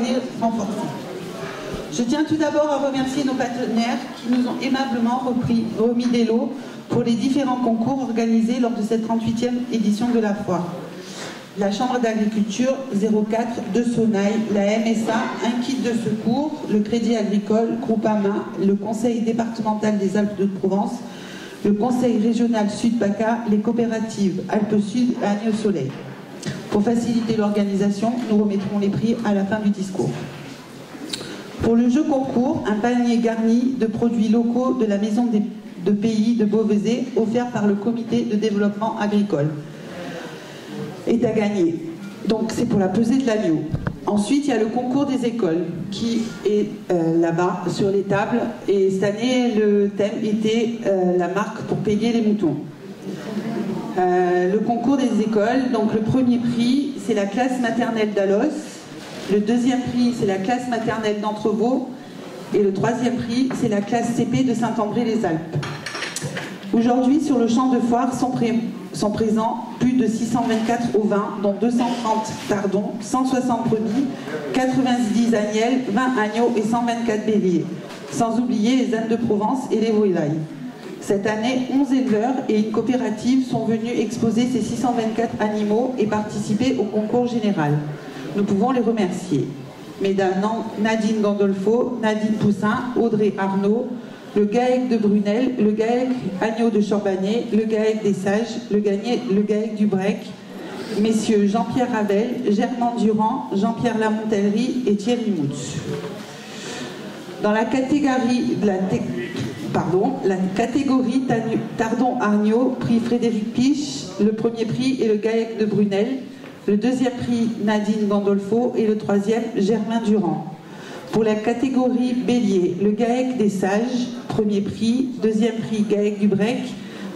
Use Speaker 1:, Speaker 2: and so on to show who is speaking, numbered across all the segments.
Speaker 1: venir renforcer. Je tiens tout d'abord à remercier nos partenaires qui nous ont aimablement remis des lots pour les différents concours organisés lors de cette 38e édition de la foire. La Chambre d'agriculture 04 de Sonaille, la MSA, un kit de secours, le Crédit agricole, Groupama, le Conseil départemental des Alpes-de-Provence, le Conseil régional Sud-PACA, les coopératives Alpes-Sud et Agneau-Soleil. Pour faciliter l'organisation, nous remettrons les prix à la fin du discours. Pour le jeu concours, un panier garni de produits locaux de la Maison de pays de Beauvaisis, offert par le Comité de développement agricole, est à gagner. Donc c'est pour la pesée de l'agneau. Ensuite, il y a le concours des écoles qui est là-bas sur les tables. Et cette année, le thème était la marque pour payer les moutons. Le concours des écoles, donc le premier prix, c'est la classe maternelle d'Alos. Le deuxième prix, c'est la classe maternelle d'Entrevaux. Et le troisième prix, c'est la classe CP de Saint-André-les-Alpes. Aujourd'hui, sur le champ de foire sont présents plus de 624 ovins, dont 230 tardons, 160 brebis, 90 agnelles, 20 agneaux et 124 béliers. Sans oublier les ânes de Provence et les volailles. Cette année, 11 éleveurs et une coopérative sont venus exposer ces 624 animaux et participer au concours général. Nous pouvons les remercier. Mesdames Nadine Gandolfo, Nadine Poussin, Audrey Arnaud, le GAEC de Brunel, le GAEC Agneau de Champagné, le GAEC des Sages, le GAEC du Brec, messieurs Jean-Pierre Ravel, Germain Durand, Jean-Pierre Lamontellerie et Thierry Moutz. Dans la catégorie de la catégorie Tardon-Agneau, prix Frédéric Piche, le premier prix est le GAEC de Brunel, le deuxième prix Nadine Gandolfo et le troisième Germain Durand. Pour la catégorie Bélier, le GAEC des Sages, premier prix, deuxième prix GAEC du Brec,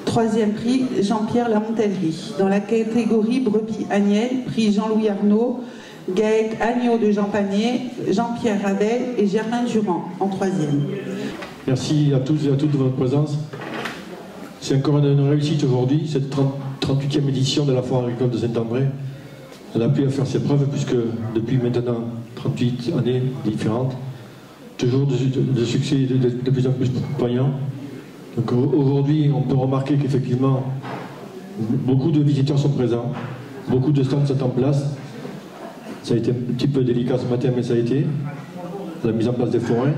Speaker 1: troisième prix Jean-Pierre Lamontellerie. Dans la catégorie Brebis Agnelle, prix Jean-Louis Arnaud, GAEC Agneau de Champagné, Jean-Pierre Ravel et Germain Durand en troisième.
Speaker 2: Merci à tous et à toutes de votre présence. C'est encore une réussite aujourd'hui, cette 38e édition de la foire agricole de Saint-André. Elle a pu faire ses preuves puisque depuis maintenant 38 années différentes, toujours de succès de plus en plus poignant. Donc aujourd'hui, on peut remarquer qu'effectivement, beaucoup de visiteurs sont présents, beaucoup de stands sont en place. Ça a été un petit peu délicat ce matin, mais ça a été. La mise en place des forains.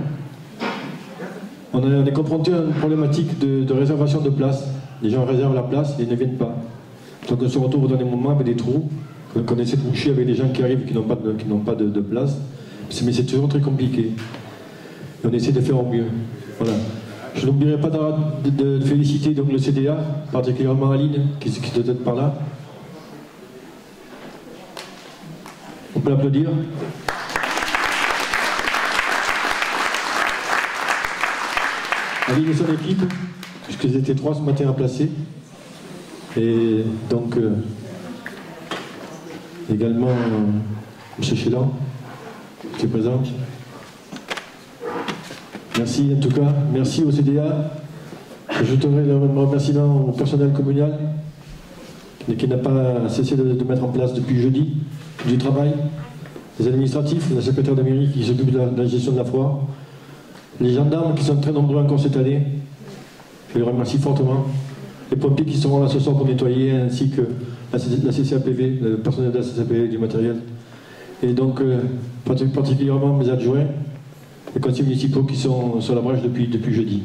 Speaker 2: On est confronté à une problématique de réservation de place. Les gens réservent la place et ils ne viennent pas. Donc on se retrouve dans des moments avec des trous, qu'on essaie de boucher avec des gens qui arrivent et qui n'ont pas de place. Mais c'est toujours très compliqué. Et on essaie de faire au mieux. Voilà. Je n'oublierai pas de féliciter donc le CDA, particulièrement Aline, qui doit être par là. On peut l'applaudir. Aline et son équipe, puisqu'ils étaient 3 ce matin à placer. Et donc, également, M. Chélan, qui est présent. Merci en tout cas, merci au CDA. J'ajouterai le remerciement au personnel communal qui n'a pas cessé de mettre en place depuis jeudi du travail, les administratifs, la secrétaire de mairie qui s'occupe de la gestion de la foire, les gendarmes qui sont très nombreux encore cette année, je les remercie fortement, les pompiers qui seront là ce soir pour nettoyer, ainsi que la CCAPV, le personnel de la CCAPV du matériel, et donc particulièrement mes adjoints, les conseillers municipaux qui sont sur la brèche depuis jeudi.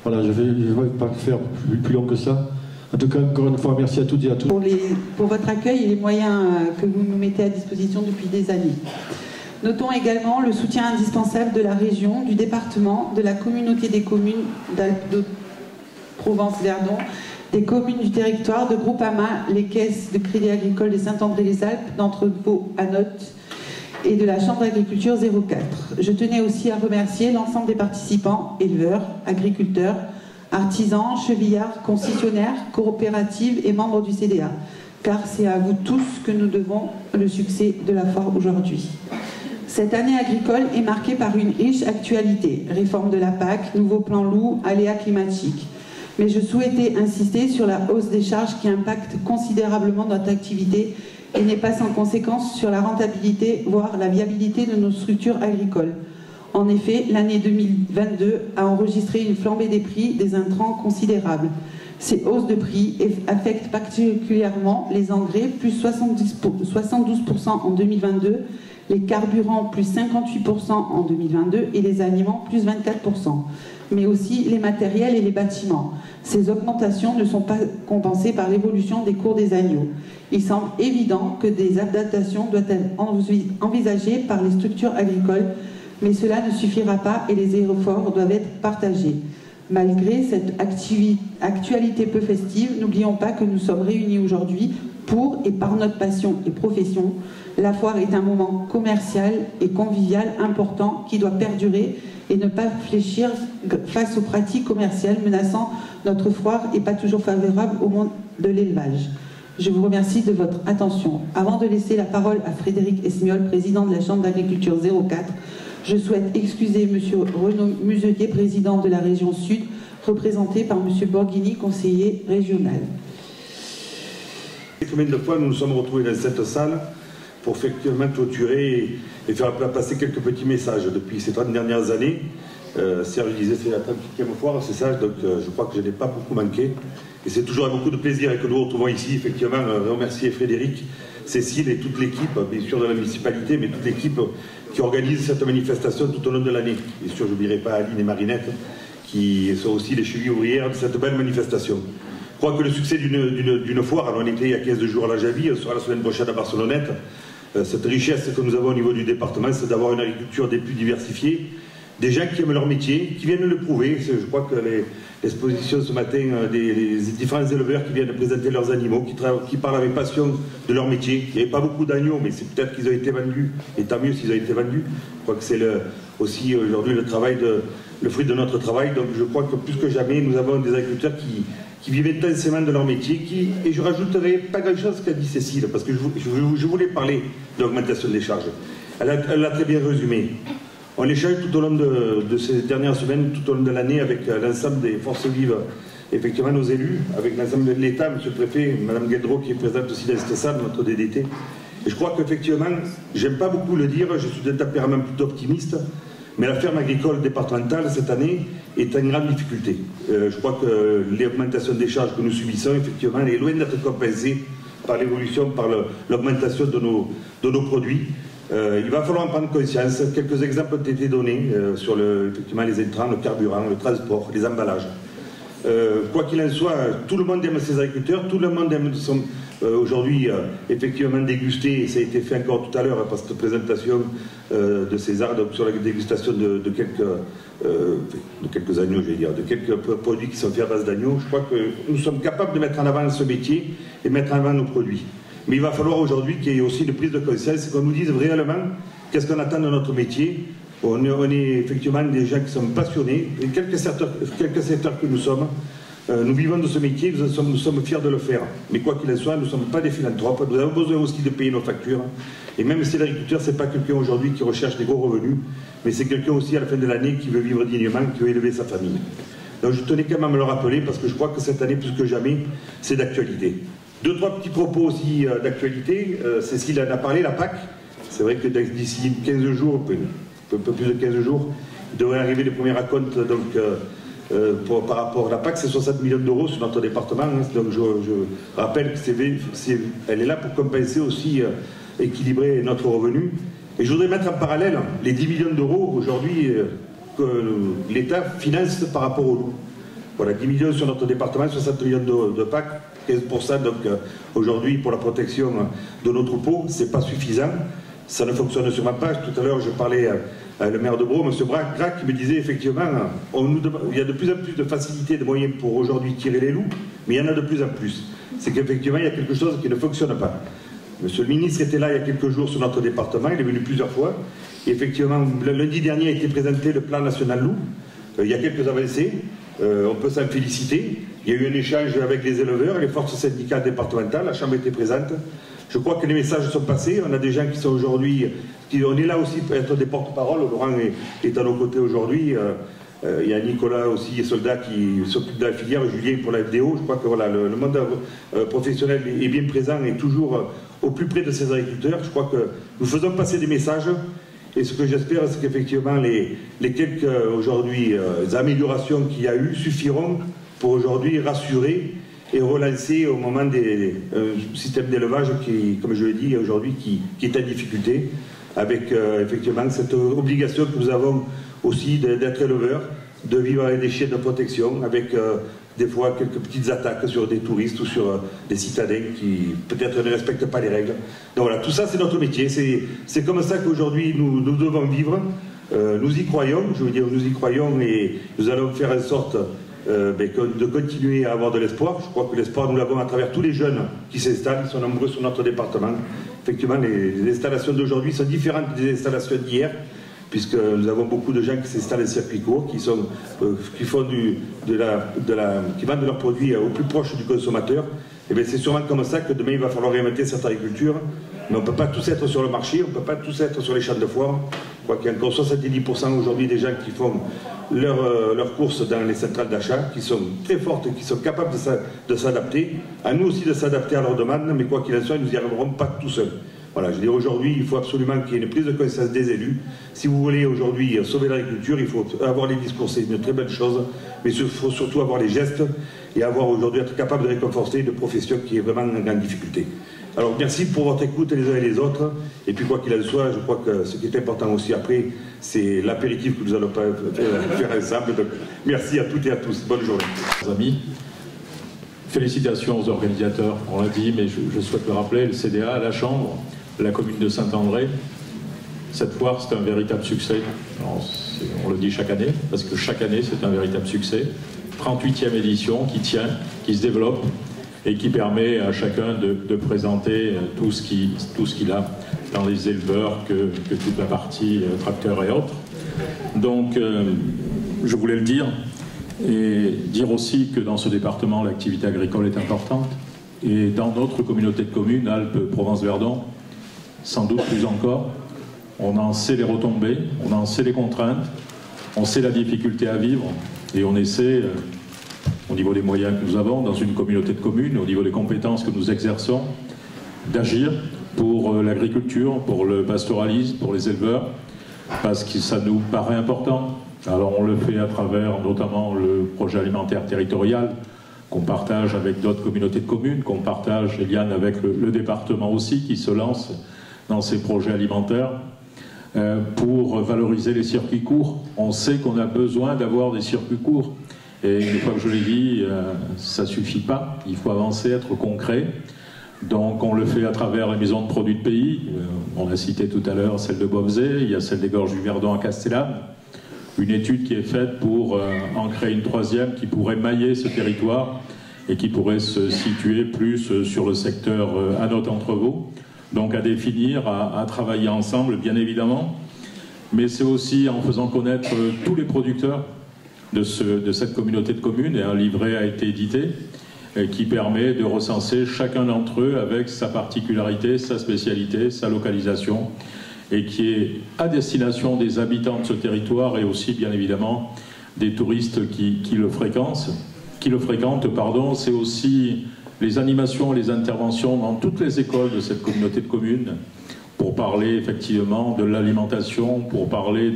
Speaker 2: Voilà, je ne vais pas faire plus long que ça. En tout cas, encore une fois, merci à toutes et à tous.
Speaker 1: Pour votre accueil et les moyens que vous nous mettez à disposition depuis des années. Notons également le soutien indispensable de la région, du département, de la communauté des communes d'Alpes-de-Provence-Verdon, des communes du territoire, de Groupama, les caisses de Crédit agricole de Saint-André-les-Alpes, d'Entrevaux à Notes et de la Chambre d'agriculture 04. Je tenais aussi à remercier l'ensemble des participants, éleveurs, agriculteurs, artisans, chevillards, concessionnaires, coopératives et membres du CDA, car c'est à vous tous que nous devons le succès de la foire aujourd'hui. Cette année agricole est marquée par une riche actualité, réforme de la PAC, nouveau plan loup, aléas climatiques. Mais je souhaitais insister sur la hausse des charges qui impacte considérablement notre activité et n'est pas sans conséquence sur la rentabilité, voire la viabilité de nos structures agricoles. En effet, l'année 2022 a enregistré une flambée des prix des intrants considérable. Ces hausses de prix affectent particulièrement les engrais, plus 72% en 2022, les carburants, plus 58% en 2022, et les aliments, plus 24%, mais aussi les matériels et les bâtiments. Ces augmentations ne sont pas compensées par l'évolution des cours des agneaux. Il semble évident que des adaptations doivent être envisagées par les structures agricoles, mais cela ne suffira pas et les efforts doivent être partagés. Malgré cette actualité peu festive, n'oublions pas que nous sommes réunis aujourd'hui pour et par notre passion et profession. La foire est un moment commercial et convivial important qui doit perdurer et ne pas fléchir face aux pratiques commerciales menaçant notre foire et pas toujours favorable au monde de l'élevage. Je vous remercie de votre attention. Avant de laisser la parole à Frédéric Esmiol, président de la Chambre d'agriculture 04, je souhaite excuser M. Renaud Muselier, président de la région Sud, représenté par M. Borghini, conseiller régional.
Speaker 3: Combien de fois nous nous sommes retrouvés dans cette salle pour effectivement clôturer et faire passer quelques petits messages depuis ces 30 dernières années. Serge disait c'est la 38e foire, c'est ça, donc je crois que je n'ai pas beaucoup manqué. Et c'est toujours avec beaucoup de plaisir que nous retrouvons ici, effectivement, remercier Frédéric, Cécile et toute l'équipe, bien sûr de la municipalité, mais toute l'équipe qui organise cette manifestation tout au long de l'année. Bien sûr, je n'oublierai pas Aline et Marinette, qui sont aussi les chevilles ouvrières de cette belle manifestation. Je crois que le succès d'une foire, alors on était il y a 15 jours à la Javie, on sera la semaine prochaine à Barcelonnette. Cette richesse que nous avons au niveau du département, c'est d'avoir une agriculture des plus diversifiées, des gens qui aiment leur métier, qui viennent le prouver. Je crois que l'exposition ce matin des différents éleveurs qui viennent présenter leurs animaux, qui parlent avec passion de leur métier. Il n'y avait pas beaucoup d'agneaux, mais c'est peut-être qu'ils ont été vendus, et tant mieux s'ils ont été vendus. Je crois que c'est aussi aujourd'hui le fruit de notre travail. Donc je crois que plus que jamais, nous avons des agriculteurs qui vivent intensément de leur métier, et je rajouterai pas grand-chose qu'a dit Cécile, parce que je voulais parler de l'augmentation des charges. Elle l'a très bien résumé. On échange tout au long de ces dernières semaines, tout au long de l'année, avec l'ensemble des forces vives, effectivement nos élus, avec l'ensemble de l'État, M. le Préfet, Mme Gueldreau qui est présente aussi dans cette salle, notre DDT. Et je crois qu'effectivement, j'aime pas beaucoup le dire, je suis d'un tempérament plutôt optimiste, mais la ferme agricole départementale, cette année, est en grande difficulté. Je crois que l'augmentation des charges que nous subissons, effectivement, elle est loin d'être compensée par l'évolution, par l'augmentation de nos produits. Il va falloir en prendre conscience. Quelques exemples ont été donnés sur effectivement les intrants, le carburant, le transport, les emballages. Quoi qu'il en soit, tout le monde aime ses agriculteurs, tout le monde aime aujourd'hui effectivement déguster, et ça a été fait encore tout à l'heure par cette présentation de César, donc sur la dégustation de quelques agneaux, je vais dire, de quelques produits qui sont faits à base d'agneaux. Je crois que nous sommes capables de mettre en avant ce métier et mettre en avant nos produits. Mais il va falloir aujourd'hui qu'il y ait aussi une prise de conscience, qu'on nous dise réellement qu'est-ce qu'on attend de notre métier. On est effectivement des gens qui sont passionnés, et quelques secteurs que nous sommes, nous vivons de ce métier, nous sommes fiers de le faire. Mais quoi qu'il en soit, nous ne sommes pas des philanthropes, nous avons besoin aussi de payer nos factures. Et même si l'agriculteur, ce n'est pas quelqu'un aujourd'hui qui recherche des gros revenus, mais c'est quelqu'un aussi à la fin de l'année qui veut vivre dignement, qui veut élever sa famille. Donc je tenais quand même à me le rappeler, parce que je crois que cette année, plus que jamais, c'est d'actualité. Deux, trois petits propos aussi d'actualité. Cécile en a parlé, la PAC. C'est vrai que d'ici 15 jours, un peu plus de 15 jours, il devrait arriver les premiers acomptes par rapport à la PAC, c'est 60 millions d'euros sur notre département. Donc je rappelle qu'elle est là pour compenser aussi, équilibrer notre revenu. Et je voudrais mettre en parallèle les 10 millions d'euros aujourd'hui que l'État finance par rapport au loup. Voilà, 10 millions sur notre département, 60 millions de PAC, 15%. Donc aujourd'hui, pour la protection de nos troupeaux, ce n'est pas suffisant. Ça ne fonctionne sûrement pas. Tout à l'heure, je parlais à le maire de Bro, M. Grac, qui me disait effectivement, il y a de plus en plus de facilités, de moyens pour aujourd'hui tirer les loups, mais il y en a de plus en plus. C'est qu'effectivement, il y a quelque chose qui ne fonctionne pas. Monsieur le ministre était là il y a quelques jours sur notre département, il est venu plusieurs fois. Et effectivement, le lundi dernier a été présenté le plan national loup. Il y a quelques avancées, on peut s'en féliciter. Il y a eu un échange avec les éleveurs, les forces syndicales départementales, la Chambre était présente. Je crois que les messages sont passés, on a des gens qui sont aujourd'hui, on est là aussi pour être des porte-parole, Laurent est à nos côtés aujourd'hui, Il y a Nicolas aussi, soldat, qui s'occupe de la filière, Julien pour la FDO. Je crois que voilà, le monde professionnel est bien présent et toujours au plus près de ces agriculteurs. Je crois que nous faisons passer des messages. Et ce que j'espère, c'est qu'effectivement, les quelques aujourd'hui améliorations qu'il y a eu suffiront pour aujourd'hui rassurer et relancer au moment des systèmes d'élevage qui, comme je l'ai dit aujourd'hui, qui est en difficulté, avec effectivement cette obligation que nous avons aussi d'être éleveurs, de vivre avec des chiens de protection, avec des fois quelques petites attaques sur des touristes ou sur des citadins qui peut-être ne respectent pas les règles. Donc voilà, tout ça c'est notre métier, c'est comme ça qu'aujourd'hui nous devons vivre, nous y croyons, je veux dire nous y croyons et nous allons faire en sorte de continuer à avoir de l'espoir. Je crois que l'espoir nous l'avons à travers tous les jeunes qui s'installent, ils sont nombreux sur notre département. Effectivement les installations d'aujourd'hui sont différentes des installations d'hier, puisque nous avons beaucoup de gens qui s'installent en circuit court, qui vendent leurs produits au plus proche du consommateur. Et bien c'est sûrement comme ça que demain il va falloir réinventer cette agriculture. Mais on ne peut pas tous être sur le marché, on ne peut pas tous être sur les champs de foire. Je crois qu'il y a encore 70% aujourd'hui des gens qui font leurs courses dans les centrales d'achat, qui sont très fortes, qui sont capables de s'adapter. À nous aussi de s'adapter à leurs demandes, mais quoi qu'il en soit, nous n'y arriverons pas tout seuls. Voilà, je veux dire, aujourd'hui, il faut absolument qu'il y ait une prise de conscience des élus. Si vous voulez aujourd'hui sauver l'agriculture, il faut avoir les discours, c'est une très belle chose, mais il faut surtout avoir les gestes et avoir aujourd'hui être capable de réconforter une profession qui est vraiment en grande difficulté. Alors merci pour votre écoute les uns et les autres, et puis quoi qu'il en soit, je crois que ce qui est important aussi après, c'est l'apéritif que nous allons faire ensemble. Donc merci à toutes et à tous, bonne journée.
Speaker 4: Amis, félicitations aux organisateurs, on l'a dit, mais je souhaite le rappeler, le CDA, la Chambre, la commune de Saint-André. Cette foire, c'est un véritable succès. Alors, on le dit chaque année, parce que chaque année, c'est un véritable succès. 38e édition qui tient, qui se développe et qui permet à chacun de présenter tout ce qu'il a dans les éleveurs que toute la partie tracteurs et autres. Donc, je voulais le dire et dire aussi que dans ce département, l'activité agricole est importante. Et dans notre communauté de communes, Alpes-Provence-Verdon, sans doute plus encore, on en sait les retombées, on en sait les contraintes, on sait la difficulté à vivre et on essaie, au niveau des moyens que nous avons dans une communauté de communes, au niveau des compétences que nous exerçons, d'agir pour l'agriculture, pour le pastoralisme, pour les éleveurs, parce que ça nous paraît important. Alors on le fait à travers notamment le projet alimentaire territorial qu'on partage avec d'autres communautés de communes, qu'on partage, Eliane, avec le département aussi, qui se lance dans ces projets alimentaires pour valoriser les circuits courts. On sait qu'on a besoin d'avoir des circuits courts. Et une fois que je l'ai dit, ça ne suffit pas. Il faut avancer, être concret. Donc on le fait à travers les maisons de produits de pays. On a cité tout à l'heure celle de Beauvais, il y a celle des Gorges du Verdon à Castellane. Une étude qui est faite pour en créer une troisième qui pourrait mailler ce territoire et qui pourrait se situer plus sur le secteur Anot-Entrevaux. Donc à définir, à travailler ensemble, bien évidemment. Mais c'est aussi en faisant connaître tous les producteurs de cette communauté de communes, et un livret a été édité, qui permet de recenser chacun d'entre eux avec sa particularité, sa spécialité, sa localisation, et qui est à destination des habitants de ce territoire et aussi, bien évidemment, des touristes qui le fréquentent. C'est aussi les animations et les interventions dans toutes les écoles de cette communauté de communes pour parler effectivement de l'alimentation, pour parler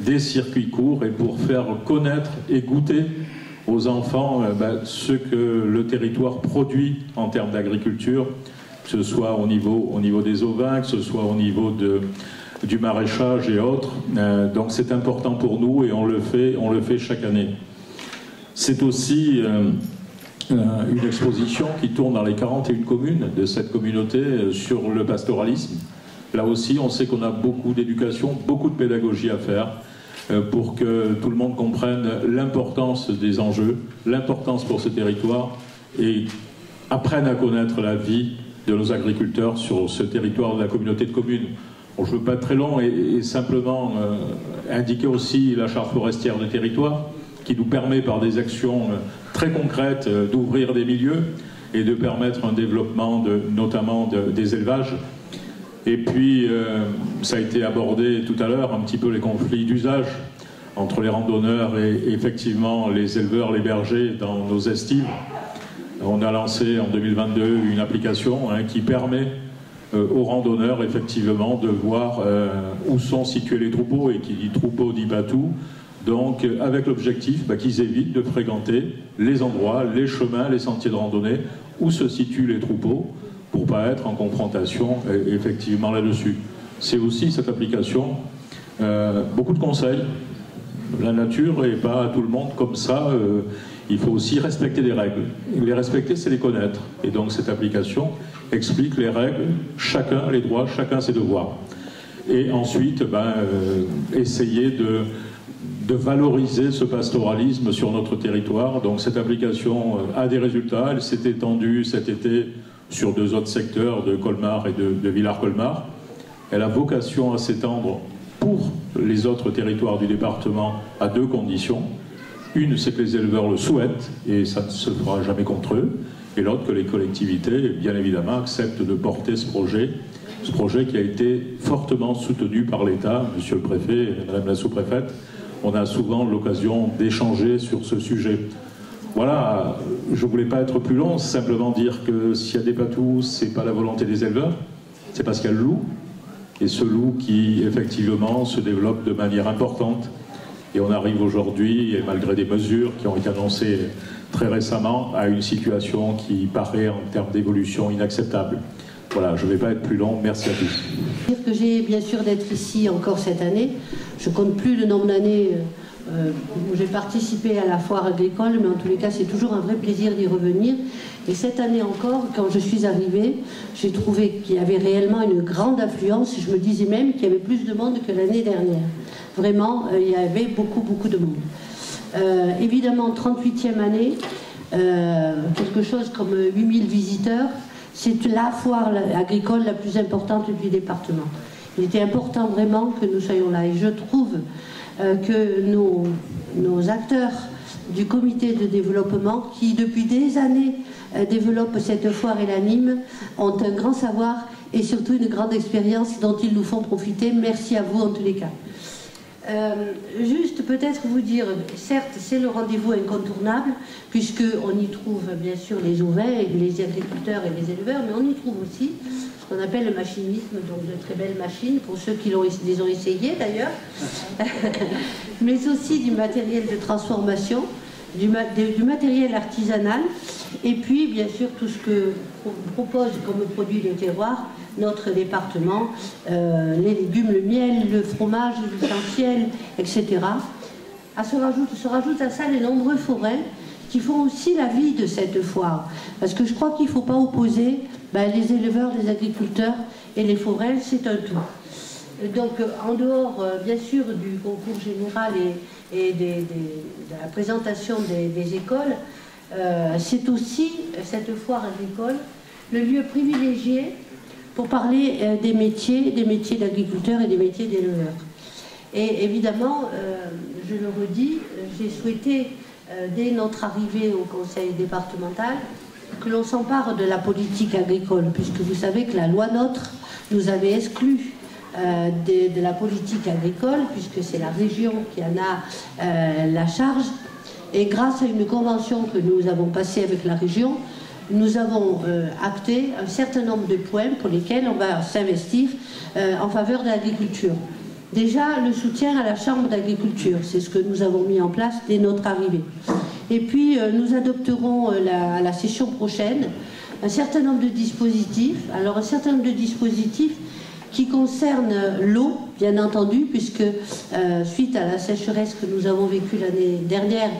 Speaker 4: des circuits courts et pour faire connaître et goûter aux enfants ce que le territoire produit en termes d'agriculture, que ce soit au niveau des ovins, que ce soit au niveau du maraîchage et autres. Donc c'est important pour nous et on le fait chaque année. C'est aussi une exposition qui tourne dans les 41 communes de cette communauté sur le pastoralisme. Là aussi, on sait qu'on a beaucoup d'éducation, beaucoup de pédagogie à faire pour que tout le monde comprenne l'importance des enjeux, l'importance pour ce territoire et apprenne à connaître la vie de nos agriculteurs sur ce territoire de la communauté de communes. Bon, je ne veux pas être très long et simplement indiquer aussi la charte forestière des territoires qui nous permet par des actions très concrètes d'ouvrir des milieux et de permettre un développement notamment des élevages. Et puis, ça a été abordé tout à l'heure, un petit peu les conflits d'usage. entre les randonneurs et effectivement les éleveurs, les bergers dans nos estives. On a lancé en 2022 une application qui permet aux randonneurs effectivement de voir où sont situés les troupeaux, et qui dit troupeau dit pas tout. Donc avec l'objectif qu'ils évitent de fréquenter les endroits, les chemins, les sentiers de randonnée où se situent les troupeaux pour ne pas être en confrontation effectivement là-dessus. C'est aussi cette application, beaucoup de conseils. La nature n'est pas à tout le monde comme ça, il faut aussi respecter des règles. Les respecter, c'est les connaître. Et donc cette application explique les règles, chacun les droits, chacun ses devoirs. Et ensuite, essayer de valoriser ce pastoralisme sur notre territoire. Donc cette application a des résultats, elle s'est étendue cet été sur 2 autres secteurs de Colmar et de Villars-Colmar. Elle a vocation à s'étendre pour les autres territoires du département à 2 conditions. Une, c'est que les éleveurs le souhaitent, et ça ne se fera jamais contre eux. Et l'autre, que les collectivités, bien évidemment, acceptent de porter ce projet qui a été fortement soutenu par l'État, monsieur le préfet et madame la sous-préfète. On a souvent l'occasion d'échanger sur ce sujet. Voilà, je ne voulais pas être plus long, simplement dire que s'il y a des patous, ce n'est pas la volonté des éleveurs, c'est parce qu'il y a le loup, et ce loup qui, effectivement, se développe de manière importante. Et on arrive aujourd'hui, et malgré des mesures qui ont été annoncées très récemment, à une situation qui paraît, en termes d'évolution, inacceptable. Voilà, je ne vais pas être plus long, merci à tous.
Speaker 5: Que j'ai bien sûr d'être ici encore cette année. Je ne compte plus le nombre d'années où j'ai participé à la foire agricole, mais en tous les cas, c'est toujours un vrai plaisir d'y revenir. Et cette année encore, quand je suis arrivée, j'ai trouvé qu'il y avait réellement une grande affluence. Je me disais même qu'il y avait plus de monde que l'année dernière. Vraiment, il y avait beaucoup de monde. Évidemment, 38e année, quelque chose comme 8000 visiteurs. C'est la foire agricole la plus importante du département. Il était important vraiment que nous soyons là. Et je trouve que nos acteurs du comité de développement, qui depuis des années développent cette foire et l'animent, ont un grand savoir et surtout une grande expérience dont ils nous font profiter. Merci à vous en tous les cas. Juste peut-être vous dire, certes c'est le rendez-vous incontournable puisqu'on y trouve bien sûr les ovins, les agriculteurs et les éleveurs, mais on y trouve aussi ce qu'on appelle le machinisme, donc de très belles machines pour ceux qui les ont essayées d'ailleurs, mais aussi du matériel de transformation, du matériel artisanal, et puis bien sûr tout ce que propose comme produit de terroir notre département, les légumes, le miel, le fromage, l'essentiel, etc. Se rajoutent à ça les nombreux forains qui font aussi la vie de cette foire. Parce que je crois qu'il ne faut pas opposer les éleveurs, les agriculteurs et les forains, c'est un tout. Donc en dehors bien sûr du concours général et de la présentation des écoles, c'est aussi cette foire agricole le lieu privilégié pour parler des métiers d'agriculteurs et des métiers d'éleveurs. Et évidemment, je le redis, j'ai souhaité, dès notre arrivée au conseil départemental, que l'on s'empare de la politique agricole, puisque vous savez que la loi NOTRe nous avait exclus de la politique agricole, puisque c'est la région qui en a la charge. Et grâce à une convention que nous avons passée avec la région, nous avons acté un certain nombre de points pour lesquels on va s'investir en faveur de l'agriculture. Déjà, le soutien à la Chambre d'agriculture, c'est ce que nous avons mis en place dès notre arrivée. Et puis, nous adopterons à la session prochaine un certain nombre de dispositifs. Alors, un certain nombre de dispositifs qui concernent l'eau, bien entendu, puisque suite à la sécheresse que nous avons vécue l'année dernière,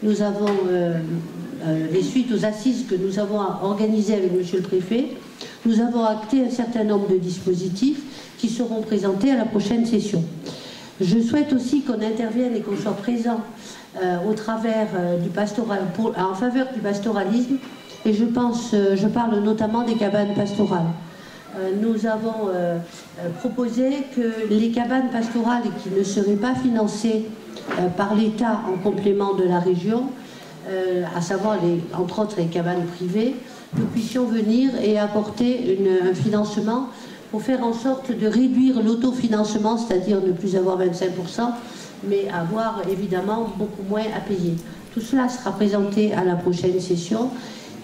Speaker 5: nous avons... les suites aux assises que nous avons organisées avec monsieur le préfet, nous avons acté un certain nombre de dispositifs qui seront présentés à la prochaine session. Je souhaite aussi qu'on intervienne et qu'on soit présent au travers du pastoral, en faveur du pastoralisme, et je parle notamment des cabanes pastorales. Nous avons proposé que les cabanes pastorales qui ne seraient pas financées par l'État en complément de la région, à savoir entre autres les cabanes privées, nous puissions venir et apporter un financement pour faire en sorte de réduire l'autofinancement, c'est-à-dire ne plus avoir 25%, mais avoir évidemment beaucoup moins à payer. Tout cela sera présenté à la prochaine session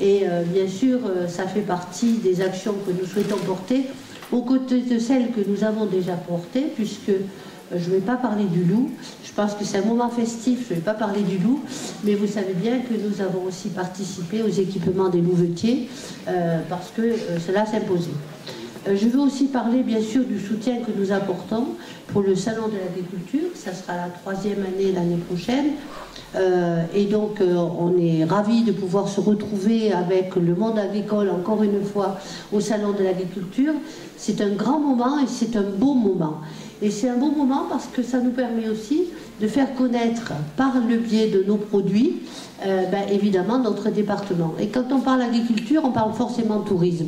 Speaker 5: et bien sûr ça fait partie des actions que nous souhaitons porter aux côtés de celles que nous avons déjà portées, puisque je ne vais pas parler du loup, je pense que c'est un moment festif, je ne vais pas parler du loup, mais vous savez bien que nous avons aussi participé aux équipements des louvetiers parce que cela s'imposait. Je veux aussi parler bien sûr du soutien que nous apportons pour le Salon de l'agriculture, ça sera la 3e année l'année prochaine, et donc on est ravis de pouvoir se retrouver avec le monde agricole encore une fois au Salon de l'agriculture. C'est un grand moment et c'est un beau moment. Et c'est un bon moment parce que ça nous permet aussi de faire connaître par le biais de nos produits, évidemment, notre département. Et quand on parle agriculture, on parle forcément tourisme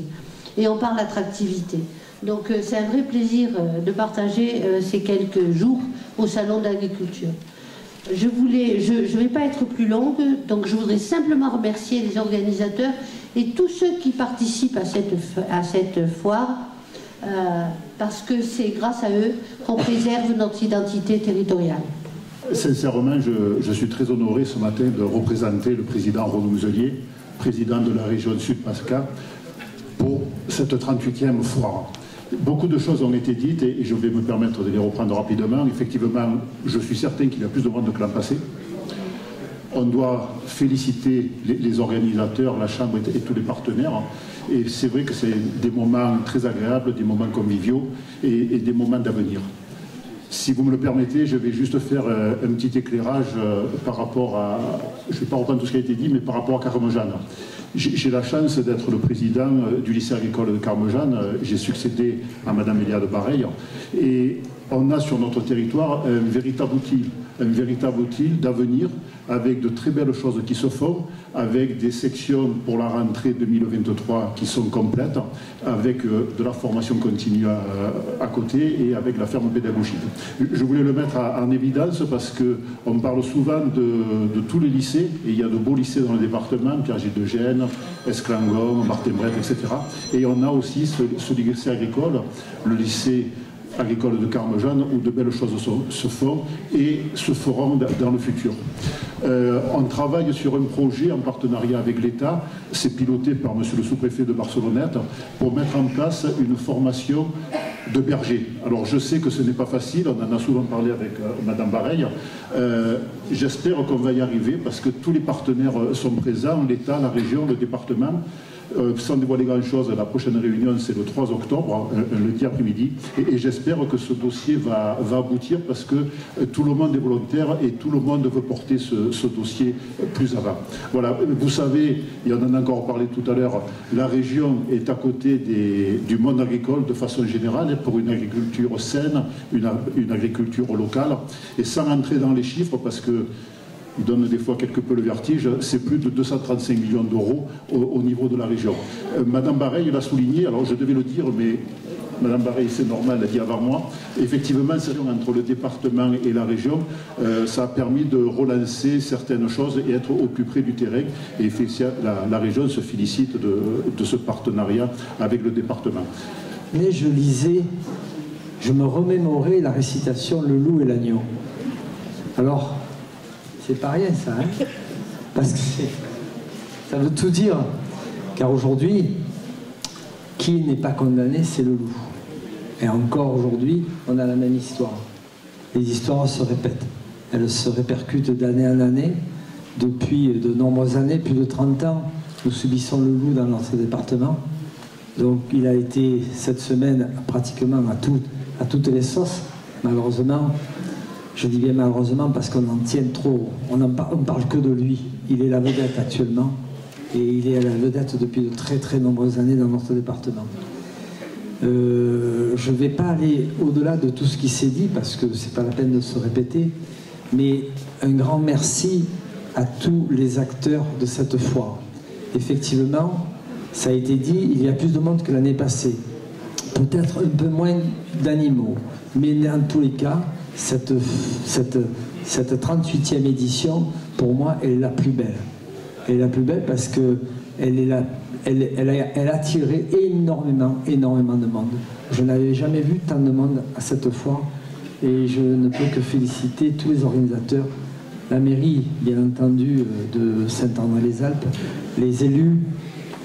Speaker 5: et on parle attractivité. Donc c'est un vrai plaisir de partager ces quelques jours au Salon de l'agriculture. Je ne vais pas être plus longue, donc je voudrais simplement remercier les organisateurs et tous ceux qui participent à cette foire, parce que c'est grâce à eux qu'on préserve notre identité territoriale.
Speaker 6: Sincèrement, je suis très honoré ce matin de représenter le président Renaud Muselier, président de la région Sud-PACA, pour cette 38e foire. Beaucoup de choses ont été dites et je vais me permettre de les reprendre rapidement. Effectivement, je suis certain qu'il y a plus de monde que l'an passé. On doit féliciter les organisateurs, la Chambre et tous les partenaires. Et c'est vrai que c'est des moments très agréables, des moments conviviaux et des moments d'avenir. Si vous me le permettez, je vais juste faire un petit éclairage par rapport à... Je ne vais pas reprendre tout ce qui a été dit, mais par rapport à Carmejane. J'ai la chance d'être le président du lycée agricole de Carmejane. J'ai succédé à Madame Eliade Bareil. Et on a sur notre territoire un véritable outil d'avenir, avec de très belles choses qui se font, avec des sections pour la rentrée 2023 qui sont complètes, avec de la formation continue à côté et avec la ferme pédagogique. Je voulais le mettre en évidence parce qu'on parle souvent de tous les lycées, et il y a de beaux lycées dans le département, Pierre-Gilles de Gênes, Esclangon, Martin-Brett, etc. Et on a aussi ce lycée agricole, le lycée agricole de Carmejane, où de belles choses se font et se feront dans le futur. On travaille sur un projet en partenariat avec l'État, c'est piloté par monsieur le sous-préfet de Barcelonnette, pour mettre en place une formation de berger. Alors je sais que ce n'est pas facile, on en a souvent parlé avec madame Bareil. J'espère qu'on va y arriver parce que tous les partenaires sont présents, l'État, la région, le département. Sans dévoiler grand-chose, la prochaine réunion c'est le 3 octobre, un lundi après-midi, et j'espère que ce dossier va aboutir parce que tout le monde est volontaire et tout le monde veut porter ce dossier plus avant. Voilà, vous savez, et on en a encore parlé tout à l'heure, la région est à côté du monde agricole de façon générale, pour une agriculture saine, une agriculture locale, et sans rentrer dans les chiffres parce que il donne des fois quelque peu le vertige, c'est plus de 235 millions d'euros au niveau de la région. Madame Bareil l'a souligné, alors je devais le dire, mais Madame Bareil, c'est normal, l'a dit avant moi. Effectivement, entre le département et la région, ça a permis de relancer certaines choses et être au plus près du terrain. Et la région se félicite de ce partenariat avec le département.
Speaker 7: Mais je lisais, je me remémorais la récitation « Le loup et l'agneau ». Alors, c'est pas rien ça, hein, parce que ça veut tout dire, car aujourd'hui, qui n'est pas condamné, c'est le loup. Et encore aujourd'hui, on a la même histoire. Les histoires se répètent, elles se répercutent d'année en année. Depuis de nombreuses années, plus de 30 ans, nous subissons le loup dans notre département. Donc il a été cette semaine pratiquement à toutes les sauces, malheureusement. Je dis bien malheureusement parce qu'on en tient trop, on parle que de lui. Il est la vedette actuellement et il est à la vedette depuis de très très nombreuses années dans notre département. Je ne vais pas aller au-delà de tout ce qui s'est dit parce que c'est pas la peine de se répéter, mais un grand merci à tous les acteurs de cette foire. Effectivement, ça a été dit, il y a plus de monde que l'année passée. Peut-être un peu moins d'animaux, mais dans tous les cas, cette 38e édition, pour moi, elle est la plus belle. Elle est la plus belle parce qu'elle a attiré énormément de monde. Je n'avais jamais vu tant de monde à cette foire et je ne peux que féliciter tous les organisateurs, la mairie, bien entendu, de Saint-André-les-Alpes, les élus,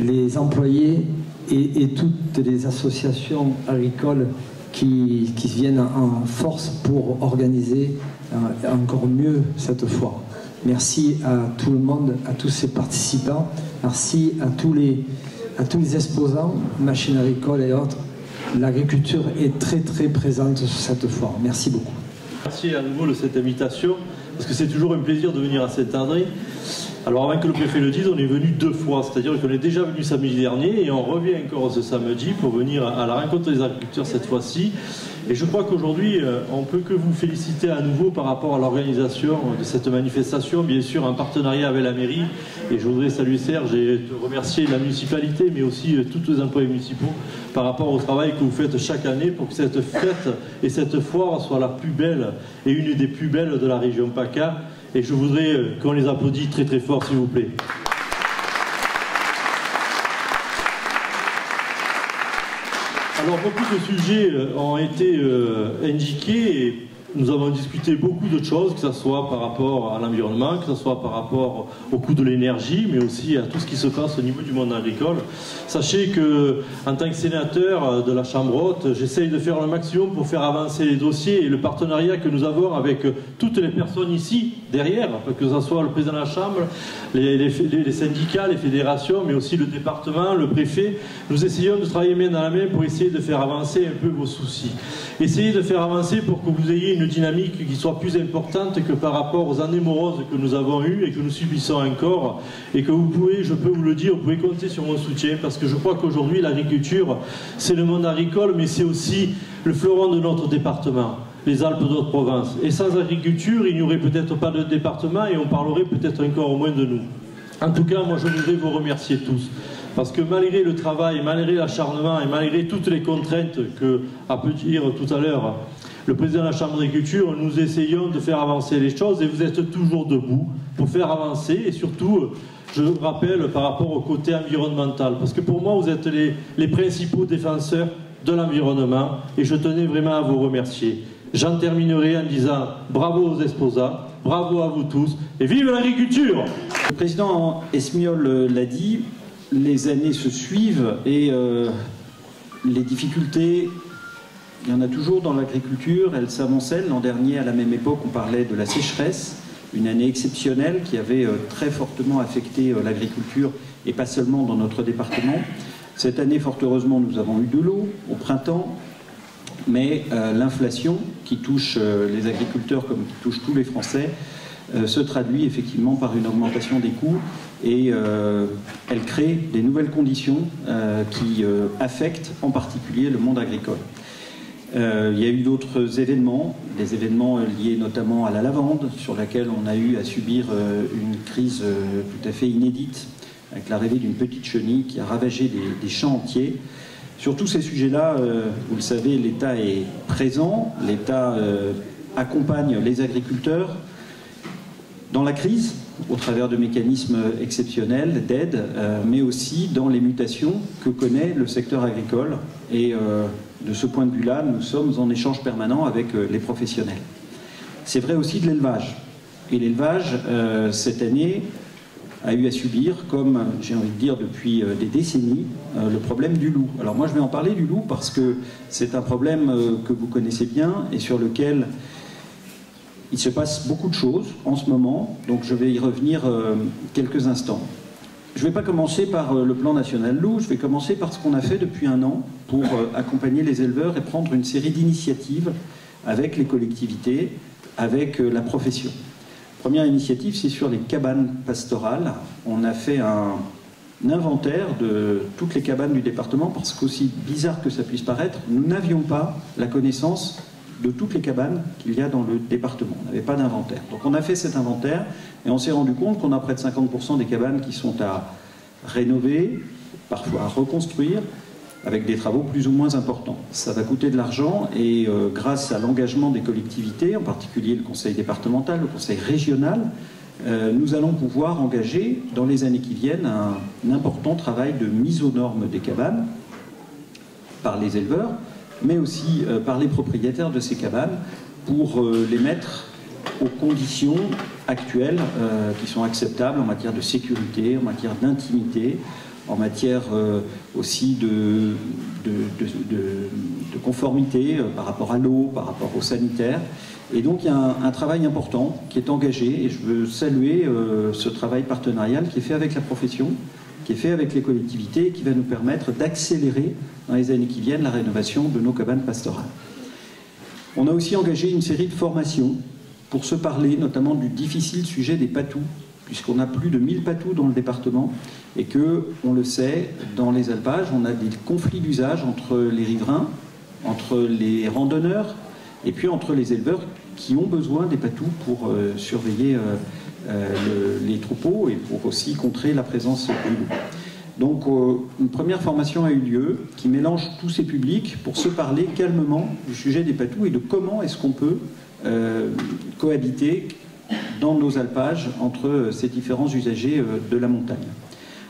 Speaker 7: les employés et toutes les associations agricoles qui viennent en force pour organiser encore mieux cette foire. Merci à tout le monde, à tous ces participants, merci à tous les exposants, machines agricoles et autres. L'agriculture est très très présente sur cette foire. Merci beaucoup.
Speaker 8: Merci à nouveau de cette invitation, parce que c'est toujours un plaisir de venir à Saint-André. Alors avant que le préfet le dise, on est venu 2 fois, c'est-à-dire qu'on est déjà venu samedi dernier et on revient encore ce samedi pour venir à la rencontre des agriculteurs cette fois-ci. Et je crois qu'aujourd'hui, on ne peut que vous féliciter à nouveau par rapport à l'organisation de cette manifestation, bien sûr en partenariat avec la mairie. Et je voudrais saluer Serge et te remercier la municipalité, mais aussi tous les employés municipaux par rapport au travail que vous faites chaque année pour que cette fête et cette foire soient la plus belle et une des plus belles de la région PACA. Et je voudrais qu'on les applaudisse très très fort, s'il vous plaît. Alors beaucoup de sujets ont été indiqués et nous avons discuté beaucoup d'autres choses, que ce soit par rapport à l'environnement, que ce soit par rapport au coût de l'énergie, mais aussi à tout ce qui se passe au niveau du monde agricole. Sachez que, en tant que sénateur de la Chambre haute, j'essaye de faire le maximum pour faire avancer les dossiers et le partenariat que nous avons avec toutes les personnes ici, derrière, que ce soit le président de la Chambre, les syndicats, les fédérations, mais aussi le département, le préfet. Nous essayons de travailler main dans la main pour essayer de faire avancer un peu vos soucis. Essayez de faire avancer pour que vous ayez une dynamique qui soit plus importante que par rapport aux années moroses que nous avons eues et que nous subissons encore, et que vous pouvez, je peux vous le dire, vous pouvez compter sur mon soutien, parce que je crois qu'aujourd'hui l'agriculture, c'est le monde agricole, mais c'est aussi le fleuron de notre département, les Alpes d'Haute-Provence. Et sans agriculture, il n'y aurait peut-être pas de département et on parlerait peut-être encore au moins de nous. En tout cas, moi je voudrais vous remercier tous. Parce que malgré le travail, malgré l'acharnement et malgré toutes les contraintes que a pu dire tout à l'heure le président de la Chambre d'agriculture, nous essayons de faire avancer les choses et vous êtes toujours debout pour faire avancer. Et surtout, je rappelle par rapport au côté environnemental, parce que pour moi, vous êtes les principaux défenseurs de l'environnement et je tenais vraiment à vous remercier. J'en terminerai en disant bravo aux exposants, bravo à vous tous et vive l'agriculture!
Speaker 9: Le président Esmiol l'a dit, les années se suivent et les difficultés, il y en a toujours dans l'agriculture, elles s'amoncellent. L'an dernier, à la même époque, on parlait de la sécheresse, une année exceptionnelle qui avait très fortement affecté l'agriculture et pas seulement dans notre département. Cette année, fort heureusement, nous avons eu de l'eau au printemps, mais l'inflation qui touche les agriculteurs comme qui touche tous les Français se traduit effectivement par une augmentation des coûts et elle crée des nouvelles conditions qui affectent en particulier le monde agricole. Il y a eu d'autres événements, des événements liés notamment à la lavande, sur laquelle on a eu à subir une crise tout à fait inédite, avec l'arrivée d'une petite chenille qui a ravagé des champs entiers. Sur tous ces sujets-là, vous le savez, l'État est présent, l'État accompagne les agriculteurs dans la crise, au travers de mécanismes exceptionnels d'aide, mais aussi dans les mutations que connaît le secteur agricole. Et de ce point de vue-là, nous sommes en échange permanent avec les professionnels. C'est vrai aussi de l'élevage. Et l'élevage, cette année, a eu à subir, comme j'ai envie de dire depuis des décennies, le problème du loup. Alors moi je vais en parler du loup parce que c'est un problème que vous connaissez bien et sur lequel il se passe beaucoup de choses en ce moment, donc je vais y revenir quelques instants. Je ne vais pas commencer par le plan national loup, je vais commencer par ce qu'on a fait depuis un an pour accompagner les éleveurs et prendre une série d'initiatives avec les collectivités, avec la profession. Première initiative, c'est sur les cabanes pastorales. On a fait un inventaire de toutes les cabanes du département parce qu'aussi bizarre que ça puisse paraître, nous n'avions pas la connaissance de toutes les cabanes qu'il y a dans le département. On n'avait pas d'inventaire. Donc on a fait cet inventaire et on s'est rendu compte qu'on a près de 50% des cabanes qui sont à rénover, parfois à reconstruire, avec des travaux plus ou moins importants. Ça va coûter de l'argent et grâce à l'engagement des collectivités, en particulier le conseil départemental, le conseil régional, nous allons pouvoir engager dans les années qui viennent un important travail de mise aux normes des cabanes par les éleveurs, mais aussi par les propriétaires de ces cabanes pour les mettre aux conditions actuelles qui sont acceptables en matière de sécurité, en matière d'intimité, en matière aussi de conformité par rapport à l'eau, par rapport au sanitaire. Et donc il y a un travail important qui est engagé, et je veux saluer ce travail partenarial qui est fait avec la profession, qui est fait avec les collectivités, et qui va nous permettre d'accélérer dans les années qui viennent la rénovation de nos cabanes pastorales. On a aussi engagé une série de formations pour se parler notamment du difficile sujet des patous, puisqu'on a plus de 1000 patous dans le département, et que, on le sait, dans les alpages, on a des conflits d'usage entre les riverains, entre les randonneurs, et puis entre les éleveurs qui ont besoin des patous pour surveiller les troupeaux et pour aussi contrer la présence du loup. Donc une première formation a eu lieu qui mélange tous ces publics pour se parler calmement du sujet des patous et de comment est-ce qu'on peut cohabiter dans nos alpages entre ces différents usagers de la montagne.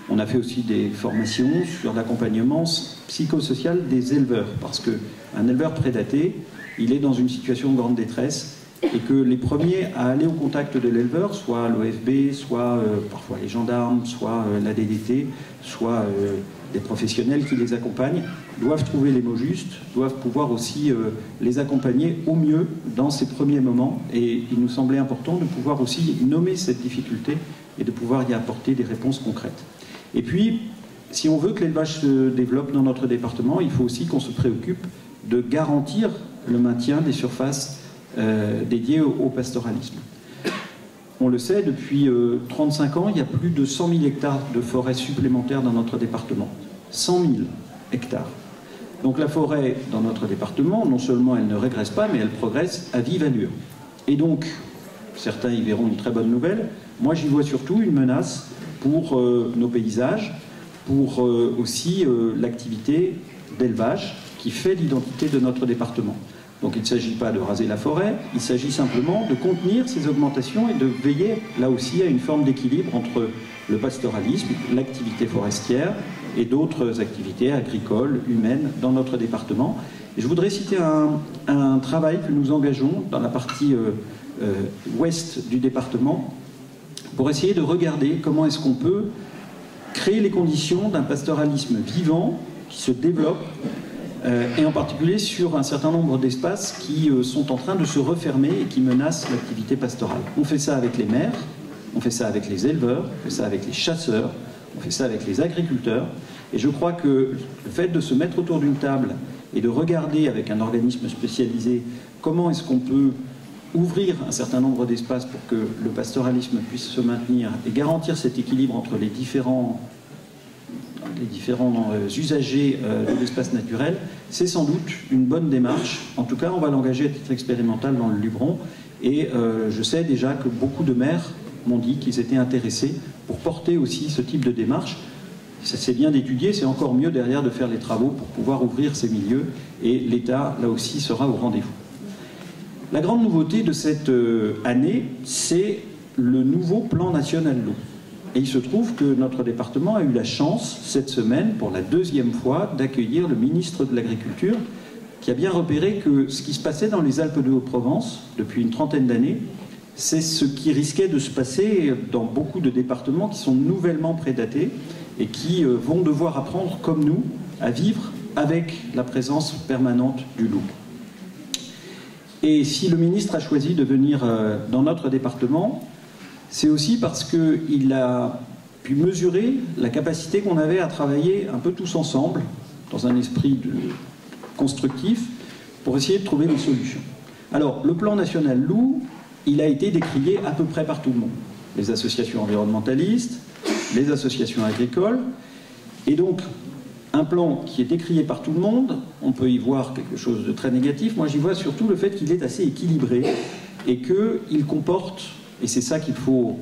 Speaker 9: On a fait aussi des formations sur l'accompagnement psychosocial des éleveurs, parce qu'un éleveur prédaté, il est dans une situation de grande détresse, et que les premiers à aller au contact de l'éleveur, soit l'OFB, soit parfois les gendarmes, soit la DDT, soit des professionnels qui les accompagnent, doivent trouver les mots justes, doivent pouvoir aussi les accompagner au mieux dans ces premiers moments. Et il nous semblait important de pouvoir aussi nommer cette difficulté et de pouvoir y apporter des réponses concrètes. Et puis, si on veut que l'élevage se développe dans notre département, il faut aussi qu'on se préoccupe de garantir le maintien des surfaces dédiées au pastoralisme. On le sait, depuis 35 ans, il y a plus de 100 000 hectares de forêt supplémentaires dans notre département. 100 000 hectares. Donc la forêt dans notre département, non seulement elle ne régresse pas, mais elle progresse à vive allure. Et donc, certains y verront une très bonne nouvelle, moi j'y vois surtout une menace pour nos paysages, pour aussi l'activité d'élevage qui fait l'identité de notre département. Donc il ne s'agit pas de raser la forêt, il s'agit simplement de contenir ces augmentations et de veiller là aussi à une forme d'équilibre entre le pastoralisme, l'activité forestière et d'autres activités agricoles, humaines dans notre département. Et je voudrais citer un travail que nous engageons dans la partie ouest du département pour essayer de regarder comment est-ce qu'on peut créer les conditions d'un pastoralisme vivant qui se développe, et en particulier sur un certain nombre d'espaces qui sont en train de se refermer et qui menacent l'activité pastorale. On fait ça avec les maires, on fait ça avec les éleveurs, on fait ça avec les chasseurs, on fait ça avec les agriculteurs. Et je crois que le fait de se mettre autour d'une table et de regarder avec un organisme spécialisé comment est-ce qu'on peut ouvrir un certain nombre d'espaces pour que le pastoralisme puisse se maintenir et garantir cet équilibre entre les différents usagers de l'espace naturel, c'est sans doute une bonne démarche. En tout cas, on va l'engager à titre expérimental dans le Luberon. Et je sais déjà que beaucoup de maires m'ont dit qu'ils étaient intéressés pour porter aussi ce type de démarche. C'est bien d'étudier, c'est encore mieux derrière de faire les travaux pour pouvoir ouvrir ces milieux. Et l'État, là aussi, sera au rendez-vous. La grande nouveauté de cette année, c'est le nouveau plan national loup. Et il se trouve que notre département a eu la chance, cette semaine, pour la deuxième fois, d'accueillir le ministre de l'Agriculture, qui a bien repéré que ce qui se passait dans les Alpes de Haute-Provence, depuis une trentaine d'années, c'est ce qui risquait de se passer dans beaucoup de départements qui sont nouvellement prédatés et qui vont devoir apprendre, comme nous, à vivre avec la présence permanente du loup. Et si le ministre a choisi de venir dans notre département, c'est aussi parce qu'il a pu mesurer la capacité qu'on avait à travailler un peu tous ensemble, dans un esprit constructif, pour essayer de trouver des solutions. Alors, le plan national loup, il a été décrié à peu près par tout le monde. Les associations environnementalistes, les associations agricoles, et donc un plan qui est décrié par tout le monde, on peut y voir quelque chose de très négatif. Moi, j'y vois surtout le fait qu'il est assez équilibré et qu'il comporte, et c'est ça qu'il faut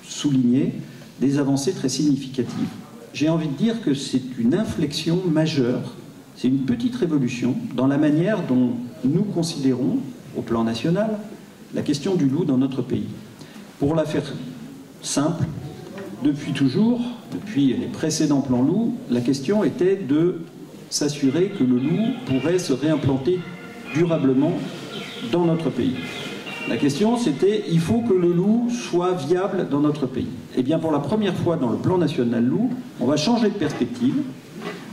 Speaker 9: souligner, des avancées très significatives. J'ai envie de dire que c'est une inflexion majeure, c'est une petite révolution dans la manière dont nous considérons, au plan national, la question du loup dans notre pays. Pour la faire simple, depuis toujours, depuis les précédents plans loup, la question était de s'assurer que le loup pourrait se réimplanter durablement dans notre pays. La question, c'était, il faut que le loup soit viable dans notre pays. Eh bien, pour la première fois dans le plan national loup, on va changer de perspective.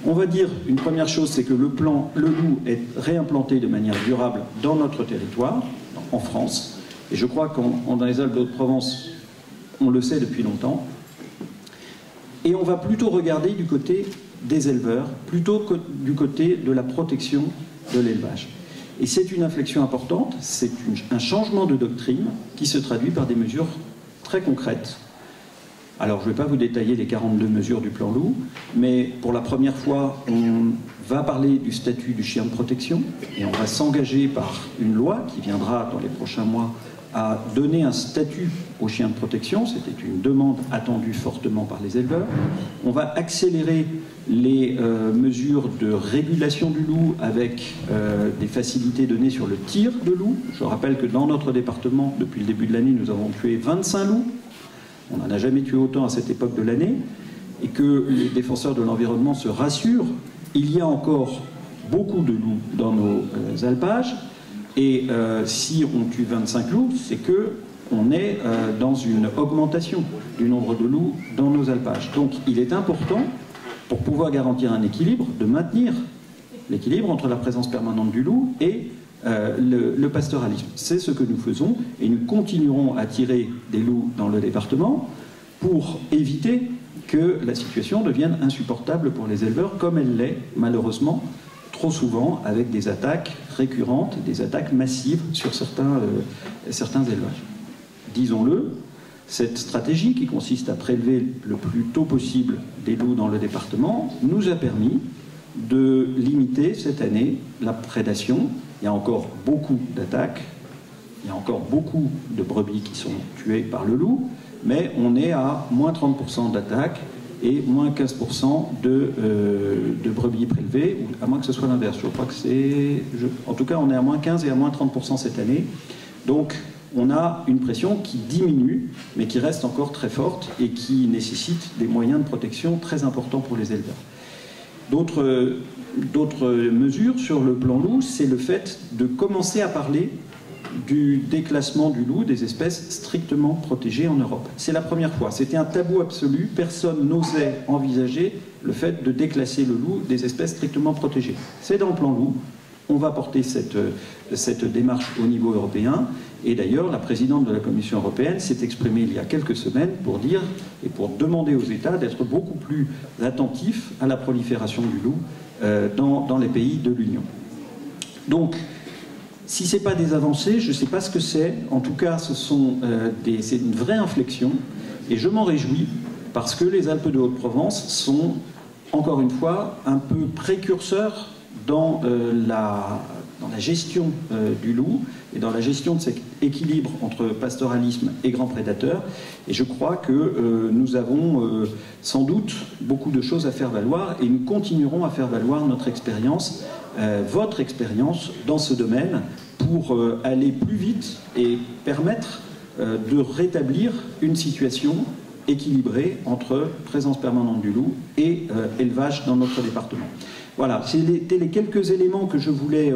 Speaker 9: On va dire, une première chose, c'est que le loup est réimplanté de manière durable dans notre territoire, en France. Et je crois qu'en dans les Alpes de Haute-Provence, on le sait depuis longtemps. Et on va plutôt regarder du côté des éleveurs, plutôt que du côté de la protection de l'élevage. Et c'est une inflexion importante, c'est un changement de doctrine qui se traduit par des mesures très concrètes. Alors, je ne vais pas vous détailler les 42 mesures du plan loup, mais pour la première fois, on va parler du statut du chien de protection et on va s'engager par une loi qui viendra dans les prochains mois à donner un statut aux chiens de protection. C'était une demande attendue fortement par les éleveurs. On va accélérer les mesures de régulation du loup avec des facilités données sur le tir de loup. Je rappelle que dans notre département, depuis le début de l'année, nous avons tué 25 loups. On n'en a jamais tué autant à cette époque de l'année. Et que les défenseurs de l'environnement se rassurent, il y a encore beaucoup de loups dans nos alpages. Et si on tue 25 loups, c'est qu'on est dans une augmentation du nombre de loups dans nos alpages. Donc il est important, pour pouvoir garantir un équilibre, de maintenir l'équilibre entre la présence permanente du loup et le pastoralisme. C'est ce que nous faisons et nous continuerons à tirer des loups dans le département pour éviter que la situation devienne insupportable pour les éleveurs, comme elle l'est malheureusement trop souvent avec des attaques récurrentes, des attaques massives sur certains élevages. Disons-le, cette stratégie qui consiste à prélever le plus tôt possible des loups dans le département nous a permis de limiter cette année la prédation. Il y a encore beaucoup d'attaques, il y a encore beaucoup de brebis qui sont tuées par le loup, mais on est à moins 30% d'attaques et moins 15% de brebis prélevées, ou à moins que ce soit l'inverse. Je crois que c'est... En tout cas, on est à moins 15 et à moins 30% cette année. Donc, on a une pression qui diminue, mais qui reste encore très forte et qui nécessite des moyens de protection très importants pour les éleveurs. D'autres mesures sur le plan loup, c'est le fait de commencer à parler du déclassement du loup des espèces strictement protégées en Europe. C'est la première fois. C'était un tabou absolu. Personne n'osait envisager le fait de déclasser le loup des espèces strictement protégées. C'est dans le plan loup. On va porter cette démarche au niveau européen. Et d'ailleurs, la présidente de la Commission européenne s'est exprimée il y a quelques semaines pour dire et pour demander aux États d'être beaucoup plus attentifs à la prolifération du loup dans les pays de l'Union. Donc, si ce n'est pas des avancées, je ne sais pas ce que c'est. En tout cas, c'est une vraie inflexion. Et je m'en réjouis parce que les Alpes de Haute-Provence sont, encore une fois, un peu précurseurs dans la gestion du loup et dans la gestion de cet équilibre entre pastoralisme et grands prédateurs. Et je crois que nous avons sans doute beaucoup de choses à faire valoir et nous continuerons à faire valoir notre expérience, votre expérience dans ce domaine pour aller plus vite et permettre de rétablir une situation équilibrée entre présence permanente du loup et élevage dans notre département. Voilà, c'était les quelques éléments que je voulais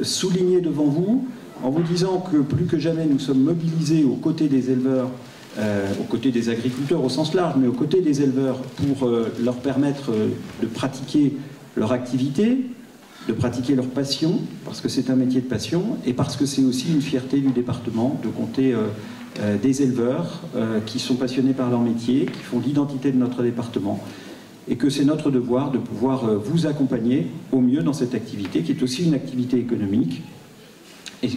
Speaker 9: souligner devant vous, en vous disant que plus que jamais nous sommes mobilisés aux côtés des éleveurs, aux côtés des agriculteurs au sens large, mais aux côtés des éleveurs pour leur permettre de pratiquer leur activité, de pratiquer leur passion, parce que c'est un métier de passion, et parce que c'est aussi une fierté du département de compter des éleveurs qui sont passionnés par leur métier, qui font l'identité de notre département, et que c'est notre devoir de pouvoir vous accompagner au mieux dans cette activité, qui est aussi une activité économique,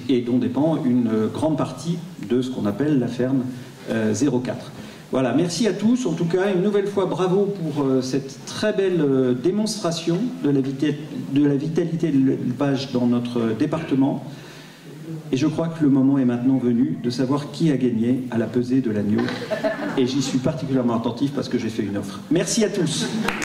Speaker 9: et dont dépend une grande partie de ce qu'on appelle la ferme 04. Voilà, merci à tous. En tout cas, une nouvelle fois, bravo pour cette très belle démonstration de la vitalité de l'élevage dans notre département. Et je crois que le moment est maintenant venu de savoir qui a gagné à la pesée de l'agneau. Et j'y suis particulièrement attentif parce que j'ai fait une offre. Merci à tous.